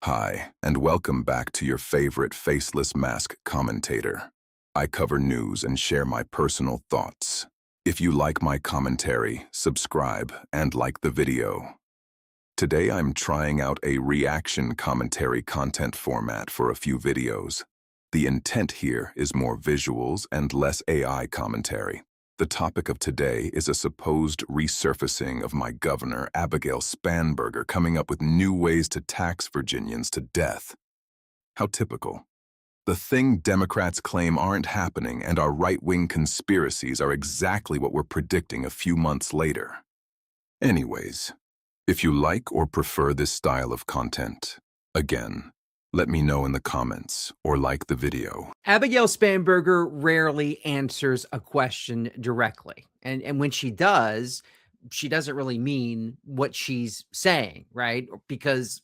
Hi, and welcome back to your favorite faceless mask commentator. I cover news and share my personal thoughts. If you like my commentary, subscribe and like the video. Today I'm trying out a reaction commentary content format for a few videos. The intent here is more visuals and less AI commentary. The topic of today is a supposed resurfacing of my governor, Abigail Spanberger, coming up with new ways to tax Virginians to death. How typical. The thing Democrats claim aren't happening and our right-wing conspiracies are exactly what we're predicting a few months later. Anyways, if you like or prefer this style of content, again, let me know in the comments or like the video. Abigail Spanberger rarely answers a question directly. And when she does, she doesn't really mean what she's saying, right? Because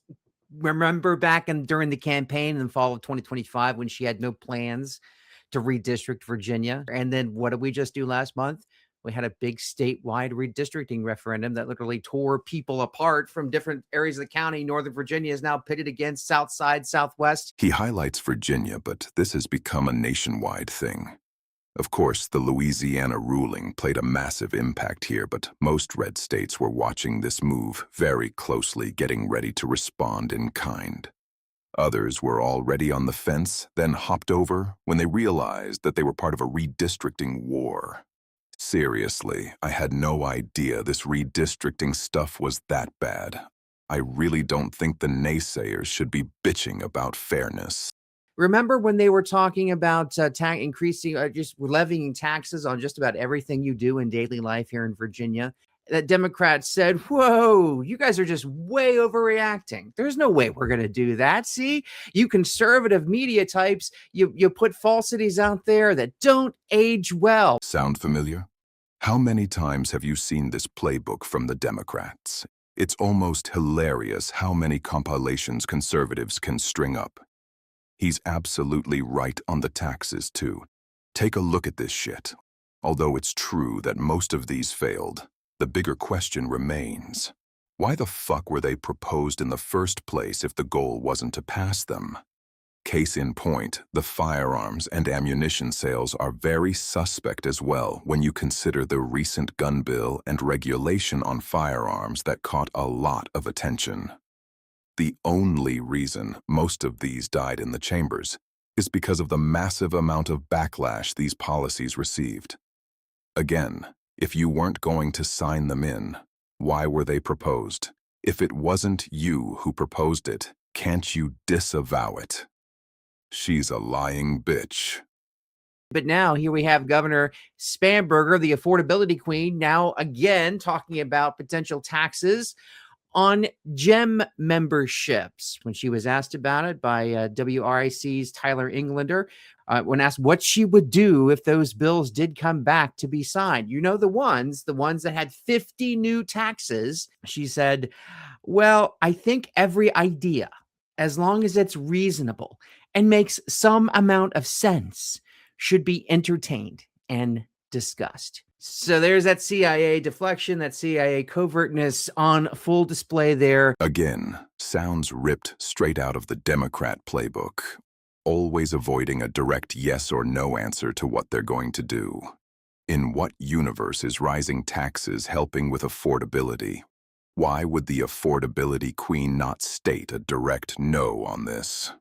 remember during the campaign in the fall of 2025 when she had no plans to redistrict Virginia? And then what did we just do last month? We had a big statewide redistricting referendum that literally tore people apart from different areas of the county. Northern Virginia is now pitted against South Side, Southwest. He highlights Virginia, but this has become a nationwide thing. Of course, the Louisiana ruling played a massive impact here, but most red states were watching this move very closely, getting ready to respond in kind. Others were already on the fence, then hopped over when they realized that they were part of a redistricting war. Seriously, I had no idea this redistricting stuff was that bad. I really don't think the naysayers should be bitching about fairness. Remember when they were talking about increasing, just levying taxes on just about everything you do in daily life here in Virginia? That Democrats said, whoa, you guys are just way overreacting. There's no way we're going to do that. See, you conservative media types, you put falsities out there that don't age well. Sound familiar? How many times have you seen this playbook from the Democrats? It's almost hilarious how many compilations conservatives can string up. He's absolutely right on the taxes, too. Take a look at this shit. Although it's true that most of these failed, the bigger question remains. Why the fuck were they proposed in the first place if the goal wasn't to pass them? Case in point, the firearms and ammunition sales are very suspect as well when you consider the recent gun bill and regulation on firearms that caught a lot of attention. The only reason most of these died in the chambers is because of the massive amount of backlash these policies received. Again, if you weren't going to sign them in, why were they proposed? If it wasn't you who proposed it, can't you disavow it? She's a lying bitch. But now here we have Governor Spanberger, the affordability queen, now again talking about potential taxes on GEM memberships. When she was asked about it by WRIC's Tyler Englander, when asked what she would do if those bills did come back to be signed, you know, the ones that had 50 new taxes, she said, well, I think every idea, as long as it's reasonable and makes some amount of sense, should be entertained and discussed. So there's that CIA deflection, that CIA covertness on full display there. Again, sounds ripped straight out of the Democrat playbook, always avoiding a direct yes or no answer to what they're going to do. In what universe is rising taxes helping with affordability? Why would the affordability queen not state a direct no on this?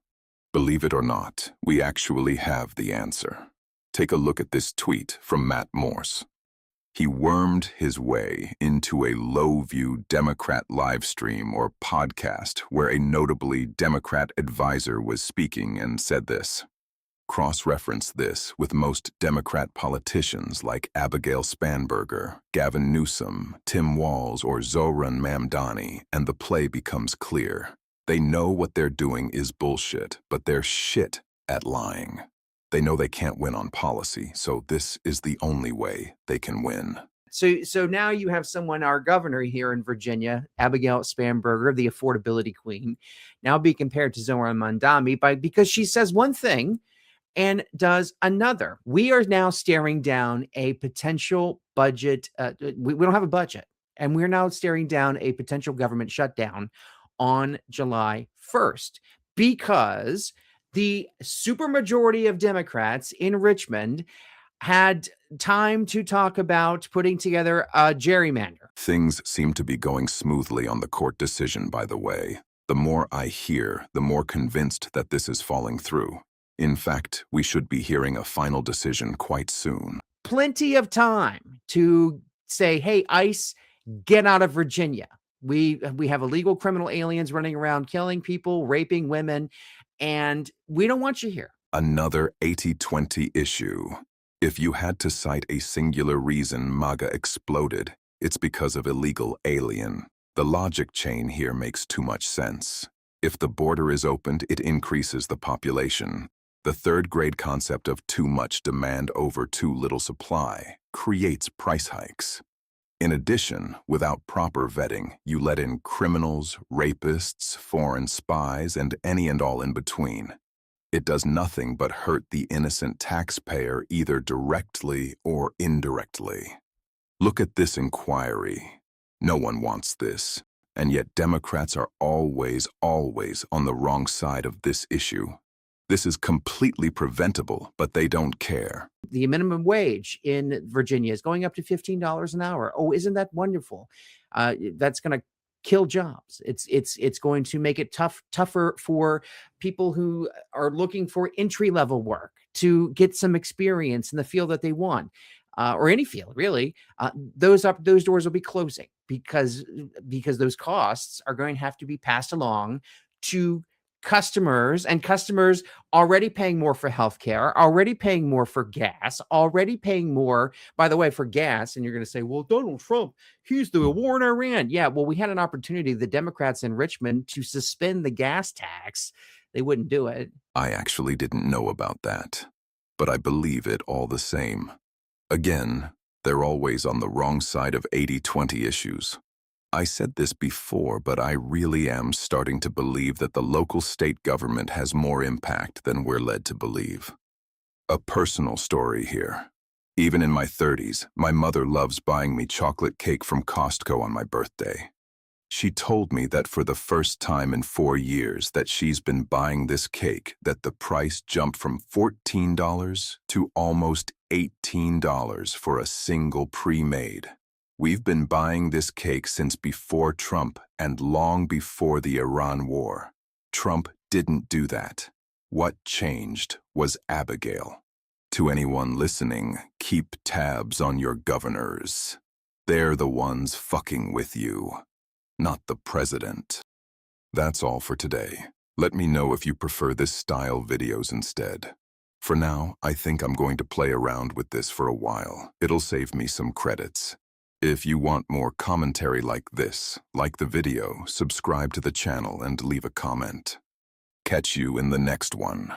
Believe it or not, we actually have the answer. Take a look at this tweet from Matt Morse. He wormed his way into a low-view Democrat live stream or podcast where a notably Democrat advisor was speaking and said this. Cross-reference this with most Democrat politicians like Abigail Spanberger, Gavin Newsom, Tim Walz, or Zohran Mamdani, and the play becomes clear. They know what they're doing is bullshit, but they're shit at lying. They know they can't win on policy, so this is the only way they can win. So now you have someone, our governor here in Virginia, Abigail Spanberger, the affordability queen, now be compared to Zohran Mamdani because she says one thing and does another. We are now staring down a potential budget. We don't have a budget, and we're now staring down a potential government shutdown on July 1st because the supermajority of Democrats in Richmond had time to talk about putting together a gerrymander. Things seem to be going smoothly on the court decision, by the way. The more I hear, the more convinced that this is falling through. In fact, we should be hearing a final decision quite soon. Plenty of time to say, hey, ICE, get out of Virginia. We have illegal criminal aliens running around killing people, raping women, and we don't want you here. Another 80-20 issue. If you had to cite a singular reason MAGA exploded, it's because of illegal alien. The logic chain here makes too much sense. If the border is opened, it increases the population. The third-grade concept of too much demand over too little supply creates price hikes. In addition, without proper vetting, you let in criminals, rapists, foreign spies, and any and all in between. It does nothing but hurt the innocent taxpayer either directly or indirectly. Look at this inquiry. No one wants this, and yet Democrats are always on the wrong side of this issue. This is completely preventable, but they don't care. The minimum wage in Virginia is going up to $15 an hour. Oh, isn't that wonderful? That's going to kill jobs. It's going to make it tougher for people who are looking for entry-level work to get some experience in the field that they want, or any field really. Those doors will be closing because those costs are going to have to be passed along to customers, and customers already paying more for healthcare, already paying more for gas, already paying more, by the way, for gas. And you're going to say, well, Donald Trump, he's the war in Iran. Yeah, well, we had an opportunity, the Democrats in Richmond, to suspend the gas tax. They wouldn't do it. I actually didn't know about that, but I believe it all the same. Again, they're always on the wrong side of 80-20 issues. I said this before, but I really am starting to believe that the local state government has more impact than we're led to believe. A personal story here. Even in my 30s, my mother loves buying me chocolate cake from Costco on my birthday. She told me that for the first time in 4 years that she's been buying this cake, that the price jumped from $14 to almost $18 for a single pre-made. We've been buying this cake since before Trump and long before the Iran war. Trump didn't do that. What changed was Abigail. To anyone listening, keep tabs on your governors. They're the ones fucking with you, not the president. That's all for today. Let me know if you prefer this style videos instead. For now, I think I'm going to play around with this for a while. It'll save me some credits. If you want more commentary like this, like the video, subscribe to the channel and leave a comment. Catch you in the next one.